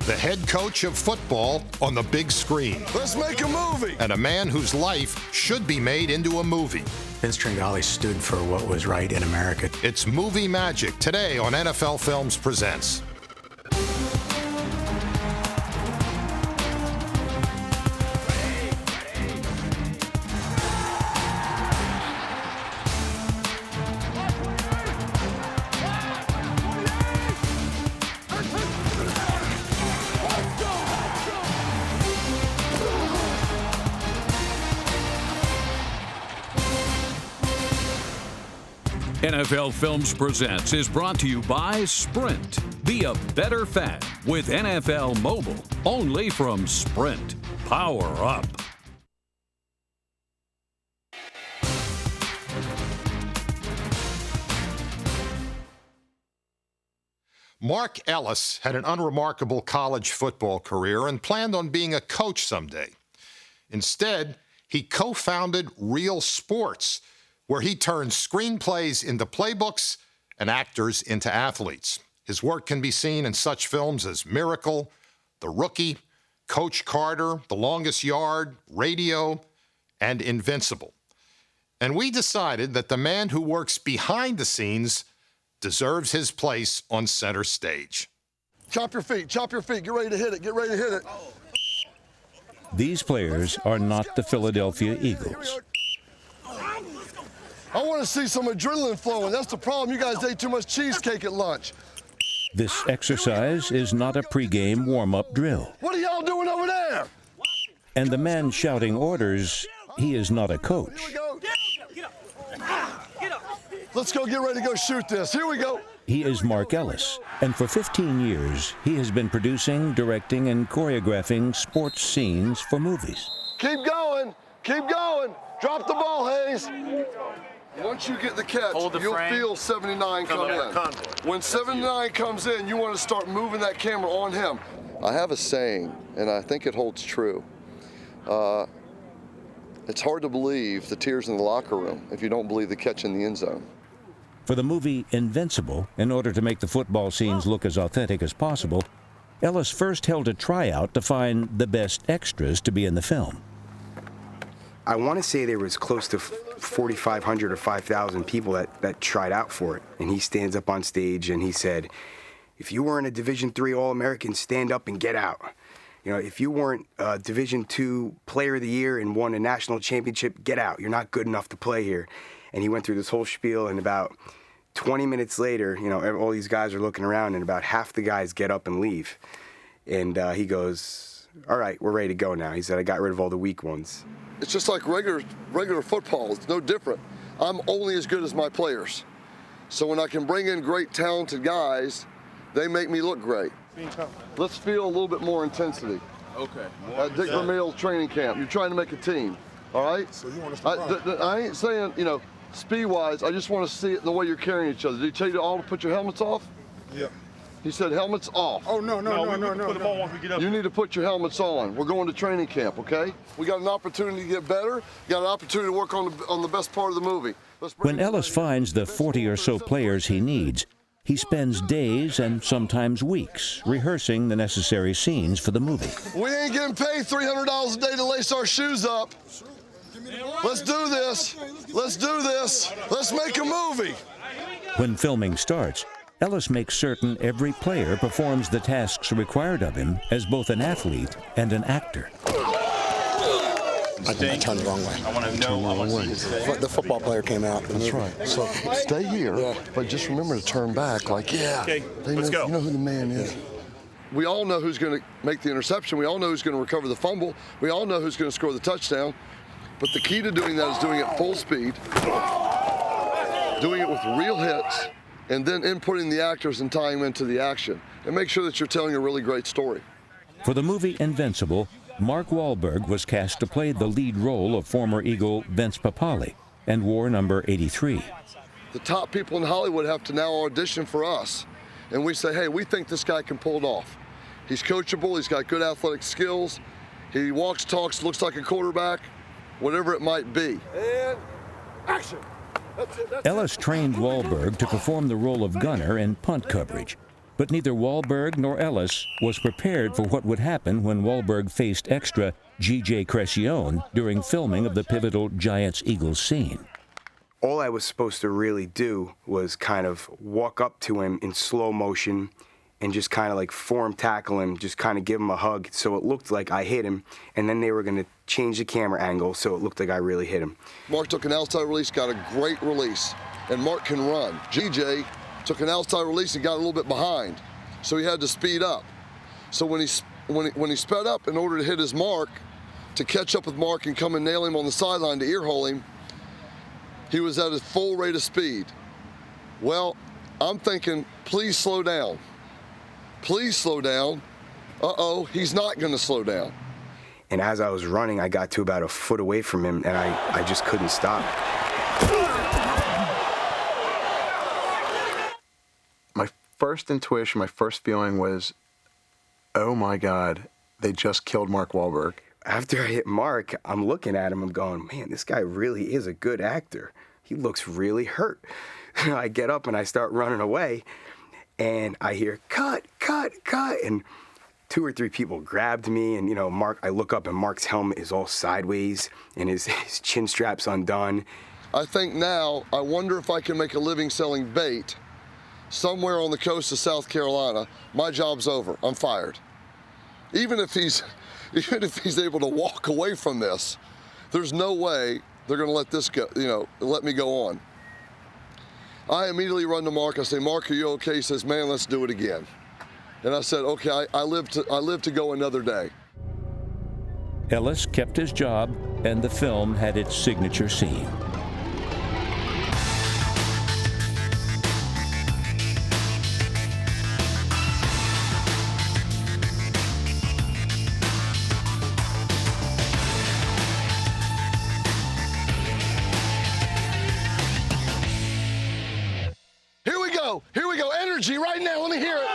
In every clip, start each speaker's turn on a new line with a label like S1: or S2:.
S1: The head coach of football on the big screen.
S2: Let's make a movie.
S1: And a man whose life should be made into a movie.
S3: Vince Tringali stood for what was right in America.
S1: It's Movie Magic, today on NFL Films Presents.
S4: NFL Films Presents is brought to you by Sprint. Be a better fan with NFL Mobile, only from Sprint. Power up.
S1: Mark Ellis had an unremarkable college football career and planned on being a coach someday. Instead, he co-founded Real Sports, where he turned screenplays into playbooks and actors into athletes. His work can be seen in such films as Miracle, The Rookie, Coach Carter, The Longest Yard, Radio, and Invincible. And we decided that the man who works behind the scenes deserves his place on center stage.
S2: Chop your feet, get ready to hit it,
S5: These players are not the Philadelphia Eagles.
S2: I want to see some adrenaline flowing. That's the problem. You guys ate too much cheesecake at lunch.
S5: This exercise is not a pregame warm-up drill.
S2: What are y'all doing over there?
S5: And the man shouting orders, he is not a coach.
S2: Here we go. Let's go get ready to go shoot this. Here we go.
S5: He is Mark Ellis, and for 15 years, he has been producing, directing, and choreographing sports scenes for movies.
S2: Keep going. Drop the ball, Hayes. Once you get the catch, you'll feel 79 come in. When 79 comes in, you want to start moving that camera on him. I have a saying, and I think it holds true. It's hard to believe the tears in the locker room if you don't believe the catch in the end zone.
S5: For the movie Invincible, in order to make the football scenes look as authentic as possible, Ellis first held a tryout to find the best extras to be in the film.
S3: I want to say there was close to 4,500 or 5,000 people that tried out for it. And he stands up on stage and he said, if you weren't a Division III All-American, stand up and get out. You know, if you weren't a Division II Player of the Year and won a national championship, get out. You're not good enough to play here. And he went through this whole spiel, and about 20 minutes later, you know, all these guys are looking around, and about half the guys get up and leave. And he goes, all right, we're ready to go now. He said, I got rid of all the weak ones.
S2: It's just like regular football. It's no different. I'm only as good as my players. So when I can bring in great, talented guys, they make me look great. Let's feel a little bit more intensity.
S6: Okay.
S2: At Dick Vermeil's training camp, you're trying to make a team, all right? So you want to I ain't saying, you know, speed-wise, I just want to see it in the way you're carrying each other. Did he tell you all to put your helmets off?
S6: Yeah.
S2: He said helmets off.
S6: Oh, no. Put them on once we get up.
S2: You need to put your helmets on. We're going to training camp, okay? We got an opportunity to get better. You got an opportunity to work on the best part of the movie.
S5: When Ellis finds the 40 or so players he needs, he spends days and sometimes weeks rehearsing the necessary scenes for the movie.
S2: We ain't getting paid $300 a day to lace our shoes up. Let's do this. Let's make a movie.
S5: When filming starts, Ellis makes certain every player performs the tasks required of him as both an athlete and an actor.
S7: I turned the wrong way.
S6: I want to know.
S7: The football player came out.
S2: That's right. So stay here, but just remember to turn back like,
S6: Okay, let's go.
S2: You know who the man is. We all know who's going to make the interception. We all know who's going to recover the fumble. We all know who's going to score the touchdown. But the key to doing that is doing it full speed, doing it with real hits, and then inputting the actors and tying them into the action. And make sure that you're telling a really great story.
S5: For the movie Invincible, Mark Wahlberg was cast to play the lead role of former Eagle Vince Papale and wore number 83.
S2: The top people in Hollywood have to now audition for us. And we say, hey, we think this guy can pull it off. He's coachable, he's got good athletic skills, he walks, talks, looks like a quarterback, whatever it might be. And action! That's it.
S5: Ellis trained Wahlberg to perform the role of gunner in punt coverage. But neither Wahlberg nor Ellis was prepared for what would happen when Wahlberg faced extra G.J. Crescione during filming of the pivotal Giants-Eagles scene.
S3: All I was supposed to really do was kind of walk up to him in slow motion and just kind of like form tackle him, just kind of give him a hug so it looked like I hit him, and then they were going to change the camera angle so it looked like I really hit him.
S2: Mark took an outside release, got a great release, and Mark can run. GJ took an outside release and got a little bit behind, so he had to speed up. So when he sped up in order to hit his mark, to catch up with Mark and come and nail him on the sideline to earhole him, he was at his full rate of speed. Well, I'm thinking, please slow down. Please slow down. Uh-oh, he's not going to slow down.
S3: And as I was running, I got to about a foot away from him, and I just couldn't stop.
S8: My first intuition, my first feeling was, oh my God, they just killed Mark Wahlberg.
S3: After I hit Mark, I'm looking at him, I'm going, man, this guy really is a good actor. He looks really hurt. I get up and I start running away, and I hear, cut, cut, cut, and 2 or 3 people grabbed me, and, Mark, I look up and Mark's helmet is all sideways, and his chin strap's undone.
S2: I think now, I wonder if I can make a living selling bait somewhere on the coast of South Carolina. My job's over, I'm fired. Even if he's able to walk away from this, there's no way they're gonna let this go, let me go on. I immediately run to Mark, I say, Mark, are you okay? He says, man, let's do it again. And I said, okay, I live to go another day.
S5: Ellis kept his job, and the film had its signature scene.
S2: Here we go, energy right now, let me hear it.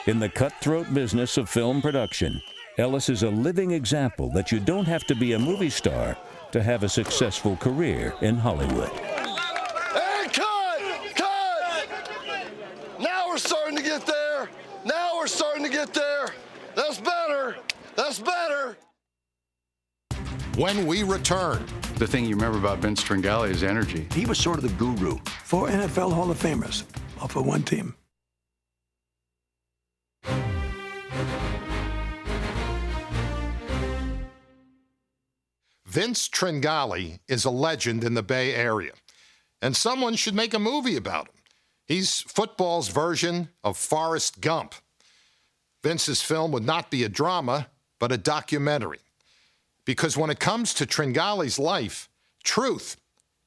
S5: In the cutthroat business of film production, Ellis is a living example that you don't have to be a movie star to have a successful career in Hollywood.
S2: And cut! Now we're starting to get there. That's better.
S1: When we return,
S8: The thing you remember about Vince Tringali is energy.
S9: He was sort of the guru. 4 NFL Hall of Famers, all for one team.
S1: Vince Tringali is a legend in the Bay Area, and someone should make a movie about him. He's football's version of Forrest Gump. Vince's film would not be a drama, but a documentary. Because when it comes to Tringali's life, truth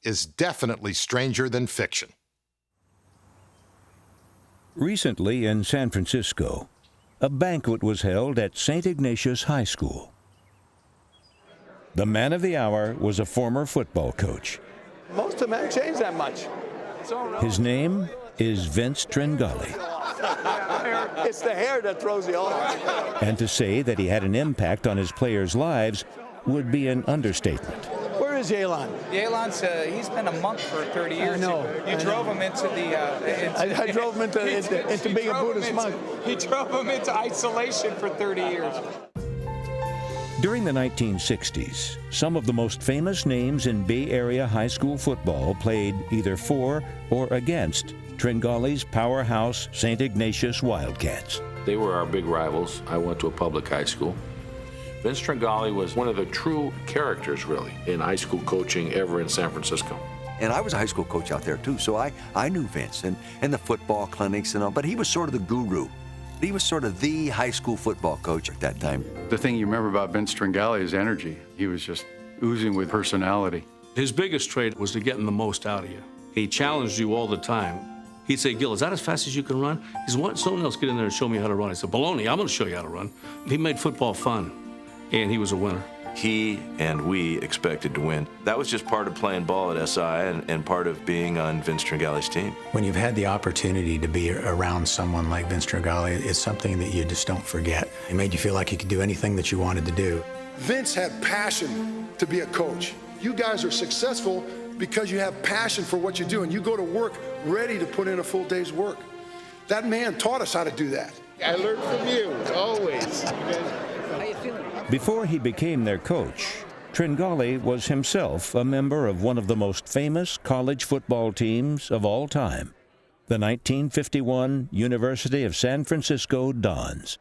S1: is definitely stranger than fiction.
S5: Recently in San Francisco, a banquet was held at St. Ignatius High School. The man of the hour was a former football coach.
S9: Most of them haven't changed that much.
S5: His name is Vince Tringali.
S9: It's the hair that throws you off.
S5: And to say that he had an impact on his players' lives would be an understatement.
S9: Where is Yalon?
S10: Yalon's, he's been a monk for 30 years.
S9: I know.
S10: You drove him into the...
S9: I drove him into being a Buddhist monk.
S10: He drove him into isolation for 30 years.
S5: During the 1960s, some of the most famous names in Bay Area high school football played either for or against Tringali's powerhouse St. Ignatius Wildcats.
S11: They were our big rivals. I went to a public high school. Vince Tringali was one of the true characters, really, in high school coaching ever in San Francisco.
S12: And I was a high school coach out there, too, so I knew Vince and the football clinics and all, but he was sort of the guru. He was sort of the high school football coach at that time.
S8: The thing you remember about Vince Tringali is energy. He was just oozing with personality.
S13: His biggest trait was to get the most out of you. He challenged you all the time. He'd say, Gil, is that as fast as you can run? He said, why don't someone else get in there and show me how to run? I said, baloney, I'm going to show you how to run. He made football fun, and he was a winner.
S14: He and we expected to win. That was just part of playing ball at SI and part of being on Vince Tringali's team.
S15: When you've had the opportunity to be around someone like Vince Tringali, it's something that you just don't forget. It made you feel like you could do anything that you wanted to do.
S16: Vince had passion to be a coach. You guys are successful because you have passion for what you do, and you go to work ready to put in a full day's work. That man taught us how to do that.
S17: I learned from you, always.
S5: Before he became their coach, Tringali was himself a member of one of the most famous college football teams of all time, the 1951 University of San Francisco Dons.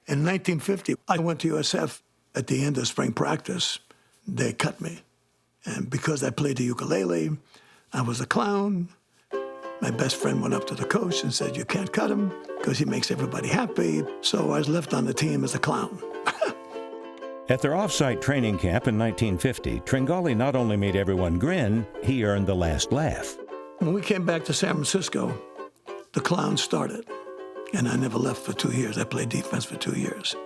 S9: In 1950, I went to USF at the end of spring practice. They cut me. And because I played the ukulele, I was a clown. My best friend went up to the coach and said, "You can't cut him because he makes everybody happy." So I was left on the team as a clown.
S5: At their off-site training camp in 1950, Tringali not only made everyone grin, he earned the last laugh.
S9: When we came back to San Francisco, the clown started. And I never left for 2 years. I played defense for 2 years.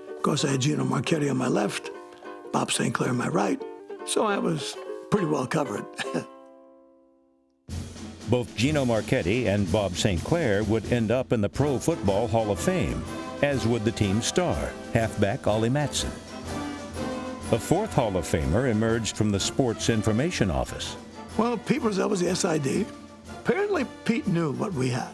S9: Of course, I had Gino Marchetti on my left, Bob St. Clair on my right. So I was pretty well covered.
S5: Both Gino Marchetti and Bob St. Clair would end up in the Pro Football Hall of Fame, as would the team's star, halfback Ollie Matson. A fourth Hall of Famer emerged from the Sports Information Office.
S9: Well, Pete Rozelle was the SID. Apparently, Pete knew what we had.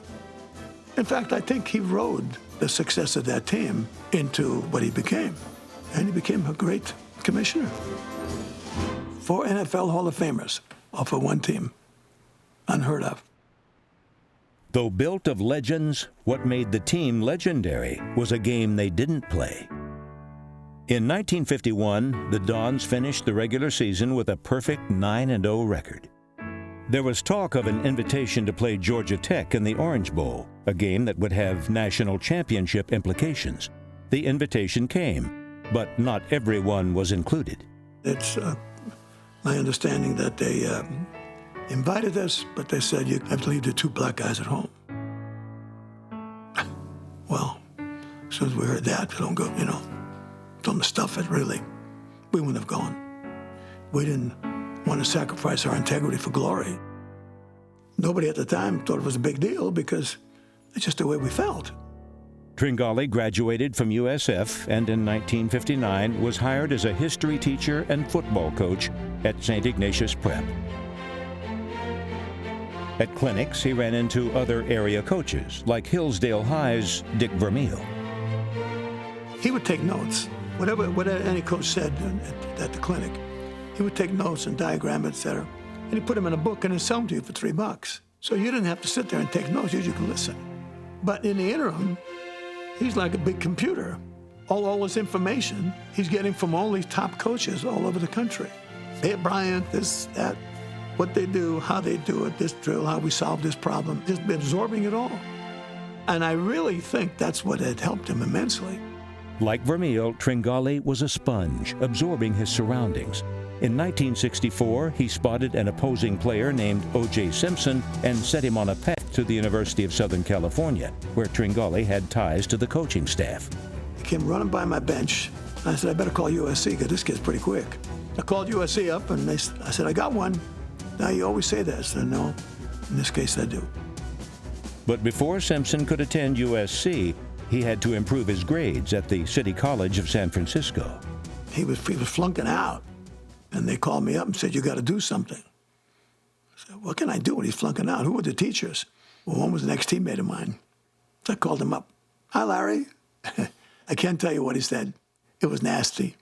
S9: In fact, I think he rode the success of that team into what he became. And he became a great commissioner. 4 NFL Hall of Famers, all for one team. Unheard of.
S5: Though built of legends, what made the team legendary was a game they didn't play. In 1951, the Dons finished the regular season with a perfect 9-0 record. There was talk of an invitation to play Georgia Tech in the Orange Bowl, a game that would have national championship implications. The invitation came, but not everyone was included.
S9: It's my understanding that they invited us, but they said you have to leave the 2 black guys at home. Well, as soon as we heard that, don't go, don't stuff it, really. We wouldn't have gone. We didn't want to sacrifice our integrity for glory. Nobody at the time thought it was a big deal because it's just the way we felt.
S5: Tringali graduated from USF and in 1959 was hired as a history teacher and football coach at St. Ignatius Prep. At clinics, he ran into other area coaches, like Hillsdale High's Dick Vermeil.
S9: He would take notes. Whatever any coach said at the clinic, he would take notes and diagram it, etc. And he'd put them in a book and he'd sell them to you for $3. So you didn't have to sit there and take notes, you could listen. But in the interim, he's like a big computer. All this information he's getting from all these top coaches all over the country. Hey, Bryant, this, that, what they do, how they do it, this drill, how we solve this problem, just absorbing it all. And I really think that's what had helped him immensely.
S5: Like Vermeil, Tringali was a sponge, absorbing his surroundings. In 1964, he spotted an opposing player named O.J. Simpson and set him on a path to the University of Southern California, where Tringali had ties to the coaching staff.
S9: He came running by my bench. I said, I better call USC because this kid's pretty quick. I called USC up and I said, I got one. Now, you always say that. I said, no. In this case, I do.
S5: But before Simpson could attend USC, he had to improve his grades at the City College of San Francisco.
S9: He was flunking out. And they called me up and said, you got to do something. I said, what can I do when he's flunking out? Who were the teachers? Well, one was an ex-teammate of mine. So I called him up. Hi, Larry. I can't tell you what he said. It was nasty.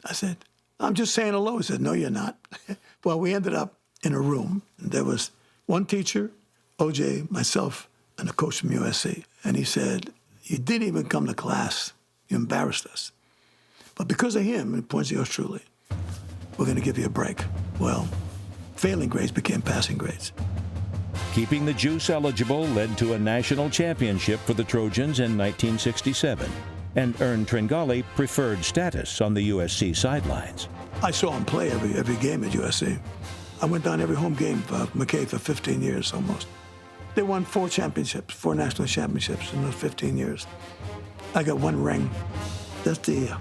S9: I said, I'm just saying hello. He said, no, you're not. Well, we ended up in a room. And there was one teacher, OJ, myself, and a coach from USC. And he said, you didn't even come to class. You embarrassed us. But because of him, and he points to yours truly, we're going to give you a break. Well, failing grades became passing grades.
S5: Keeping the juice eligible led to a national championship for the Trojans in 1967 and earned Tringali preferred status on the USC sidelines.
S9: I saw him play every game at USC. I went down every home game for McKay for 15 years almost. They won 4 national championships in those 15 years. I got 1 ring. That's the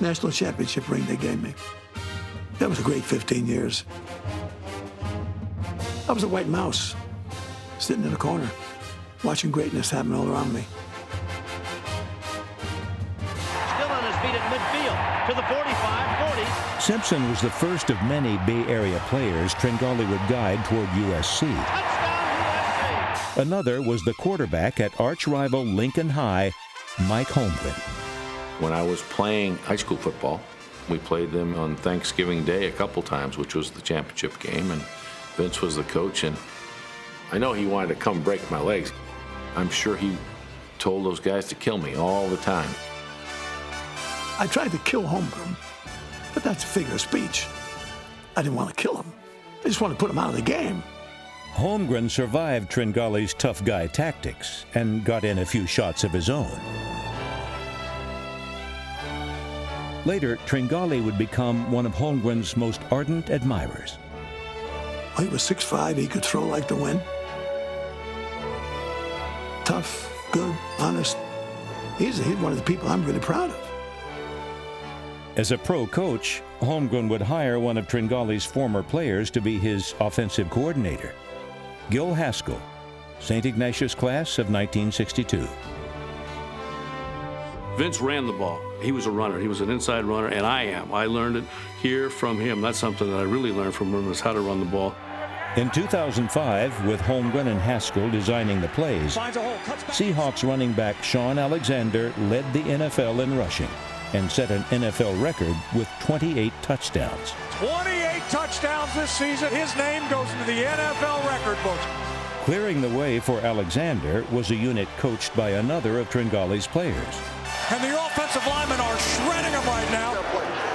S9: national championship ring they gave me. That was a great 15 years. I was a white mouse, sitting in a corner, watching greatness happen all around me.
S18: Still on his feet at midfield, to the 45, 40.
S5: Simpson was the first of many Bay Area players Tringali would guide toward USC.
S18: Touchdown, USC!
S5: Another was the quarterback at arch-rival Lincoln High, Mike Holmgren.
S11: When I was playing high school football, we played them on Thanksgiving Day a couple times, which was the championship game, and Vince was the coach, and I know he wanted to come break my legs. I'm sure he told those guys to kill me all the time.
S9: I tried to kill Holmgren, but that's a figure of speech. I didn't want to kill him. I just wanted to put him out of the game.
S5: Holmgren survived Tringale's tough guy tactics and got in a few shots of his own. Later, Tringale would become one of Holmgren's most ardent admirers.
S9: He was 6'5", he could throw like the wind. Tough, good, honest. He's one of the people I'm really proud of.
S5: As a pro coach, Holmgren would hire one of Tringale's former players to be his offensive coordinator, Gil Haskell, St. Ignatius class of 1962.
S13: Vince ran the ball. He was a runner. He was an inside runner, and I am. I learned it here from him. That's something that I really learned from him, is how to run the ball.
S5: In 2005, with Holmgren and Haskell designing the plays, Seahawks running back Shaun Alexander led the NFL in rushing and set an NFL record with 28 touchdowns.
S19: 28 touchdowns this season. His name goes into the NFL record books.
S5: Clearing the way for Alexander was a unit coached by another of Tringale's players.
S19: And the offensive linemen are shredding him right now.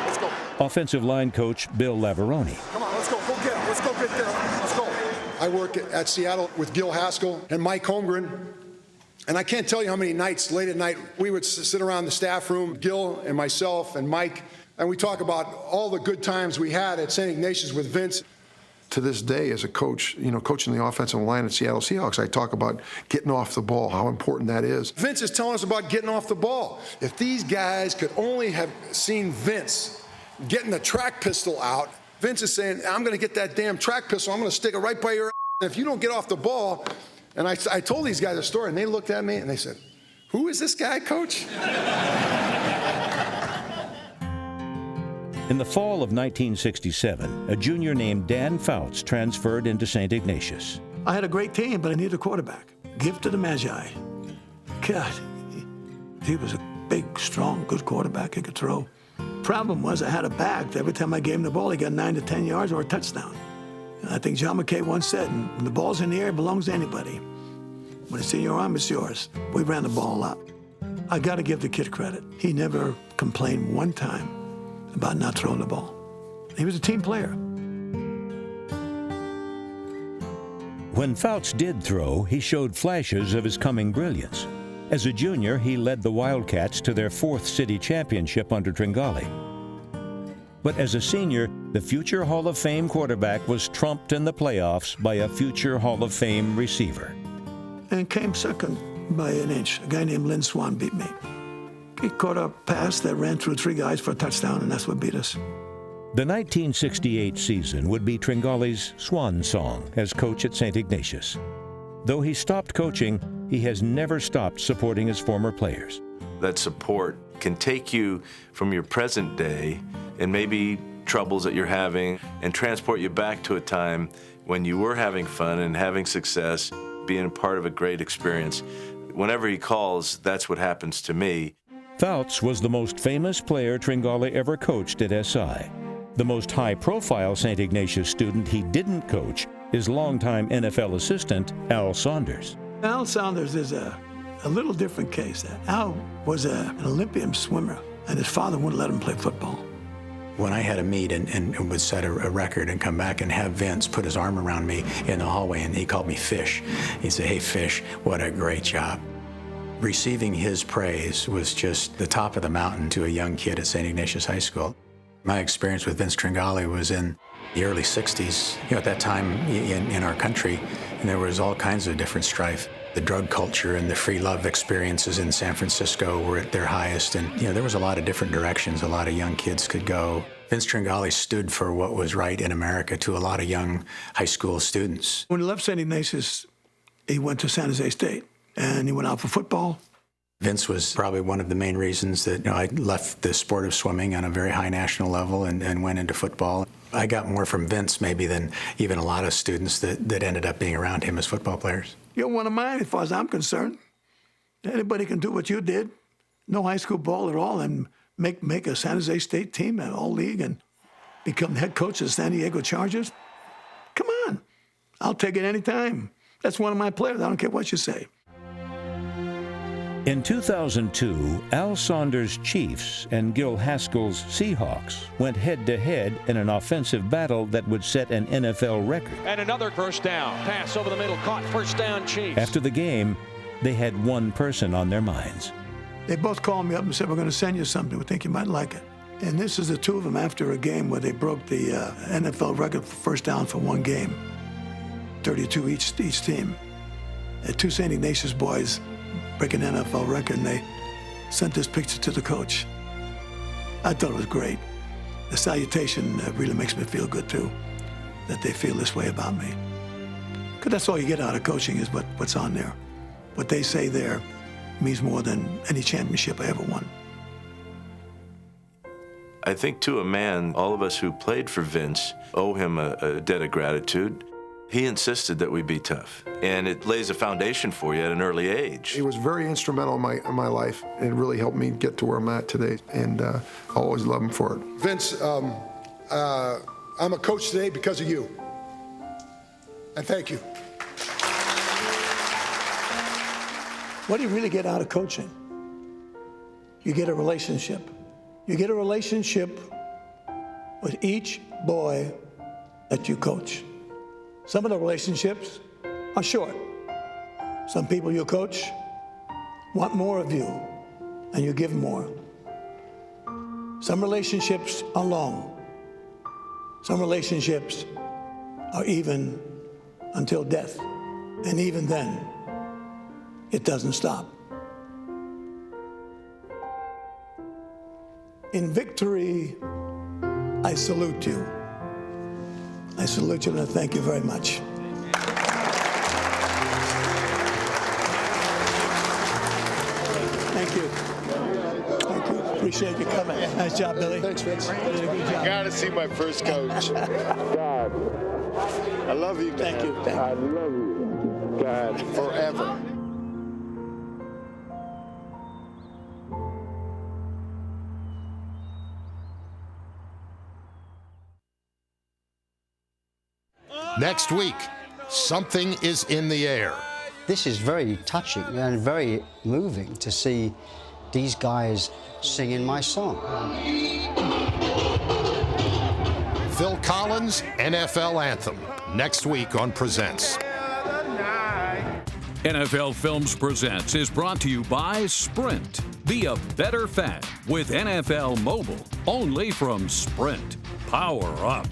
S16: Let's go.
S5: Offensive line coach Bill Laveroni.
S16: Come on, let's go. Go get him. Let's go get them. Let's go. I work at Seattle with Gil Haskell and Mike Holmgren. And I can't tell you how many nights, late at night, we would sit around the staff room, Gil and myself and Mike, and we talk about all the good times we had at St. Ignatius with Vince. To this day, as a coach, coaching the offensive line at Seattle Seahawks, I talk about getting off the ball, how important that is. Vince is telling us about getting off the ball. If these guys could only have seen Vince getting the track pistol out, Vince is saying, I'm going to get that damn track pistol, I'm going to stick it right by your ass. And if you don't get off the ball, and I told these guys a story, and they looked at me and they said, who is this guy, coach?
S5: In the fall of 1967, a junior named Dan Fouts transferred into St. Ignatius.
S9: I had a great team, but I needed a quarterback. Gift of the Magi. God, he was a big, strong, good quarterback. He could throw. Problem was I had a back. Every time I gave him the ball, he got 9 to 10 yards or a touchdown. And I think John McKay once said, when the ball's in the air, it belongs to anybody. When it's in your arm, it's yours. We ran the ball a lot. I got to give the kid credit. He never complained one time about not throwing the ball. He was a team player.
S5: When Fouts did throw, he showed flashes of his coming brilliance. As a junior, he led the Wildcats to their 4th city championship under Tringale. But as a senior, the future Hall of Fame quarterback was trumped in the playoffs by a future Hall of Fame receiver.
S9: And came second by an inch. A guy named Lynn Swan beat me. He caught a pass that ran through 3 guys for a touchdown, and that's what beat us.
S5: The 1968 season would be Tringale's swan song as coach at St. Ignatius. Though he stopped coaching, he has never stopped supporting his former players.
S14: That support can take you from your present day and maybe troubles that you're having and transport you back to a time when you were having fun and having success, being a part of a great experience. Whenever he calls, that's what happens to me.
S5: Fouts was the most famous player Tringale ever coached at SI. The most high-profile St. Ignatius student he didn't coach is longtime NFL assistant Al Saunders.
S9: Al Saunders is a little different case. Al was an Olympian swimmer, and his father wouldn't let him play football.
S15: When I had a meet and would set a record and come back and have Vince put his arm around me in the hallway, and he called me Fish. He'd say, hey, Fish, what a great job. Receiving his praise was just the top of the mountain to a young kid at St. Ignatius High School. My experience with Vince Tringale was in the early 60s. At that time in our country, and there was all kinds of different strife. The drug culture and the free love experiences in San Francisco were at their highest, and there was a lot of different directions a lot of young kids could go. Vince Tringale stood for what was right in America to a lot of young high school students.
S9: When he left St. Ignatius, he went to San Jose State, and he went out for football.
S15: Vince was probably one of the main reasons that I left the sport of swimming on a very high national level and went into football. I got more from Vince maybe than even a lot of students that ended up being around him as football players.
S9: You're one of mine as far as I'm concerned. Anybody can do what you did. No high school ball at all, and make a San Jose State team at all league and become head coach of San Diego Chargers. Come on. I'll take it any time. That's one of my players. I don't care what you say.
S5: In 2002, Al Saunders' Chiefs and Gil Haskell's Seahawks went head-to-head in an offensive battle that would set an NFL record.
S19: And another first down. Pass over the middle, caught. First down, Chiefs.
S5: After the game, they had one person on their minds.
S9: They both called me up and said, we're going to send you something. We think you might like it. And this is the two of them after a game where they broke the NFL record for first down for one game. 32 each team. The two St. Ignatius boys break an NFL record, and they sent this picture to the coach. I thought it was great. The salutation really makes me feel good, too, that they feel this way about me. Because that's all you get out of coaching is what's on there. What they say there means more than any championship I ever won.
S14: I think to a man, all of us who played for Vince owe him a debt of gratitude. He insisted that we be tough, and it lays a foundation for you at an early age.
S20: He was very instrumental in my life, and it really helped me get to where I'm at today, and I'll always love him for it.
S16: Vince, I'm a coach today because of you, and thank you.
S9: What do you really get out of coaching? You get a relationship. You get a relationship with each boy that you coach. Some of the relationships are short. Some people you coach want more of you, and you give more. Some relationships are long. Some relationships are even until death. And even then, it doesn't stop. In victory, I salute you. I salute you and I thank you very much. Thank you. Thank you. Appreciate you coming. Nice job, Billy.
S17: Thanks, Vince.
S9: You did a good job.
S17: Got to see my first coach. God, I love you, man.
S9: Thank you.
S17: I love you. God, forever.
S1: Next week, something is in the air.
S21: This is very touching and very moving to see these guys singing my song.
S1: Phil Collins' NFL Anthem, next week on Presents.
S4: NFL Films Presents is brought to you by Sprint. Be a better fan with NFL Mobile, only from Sprint. Power up.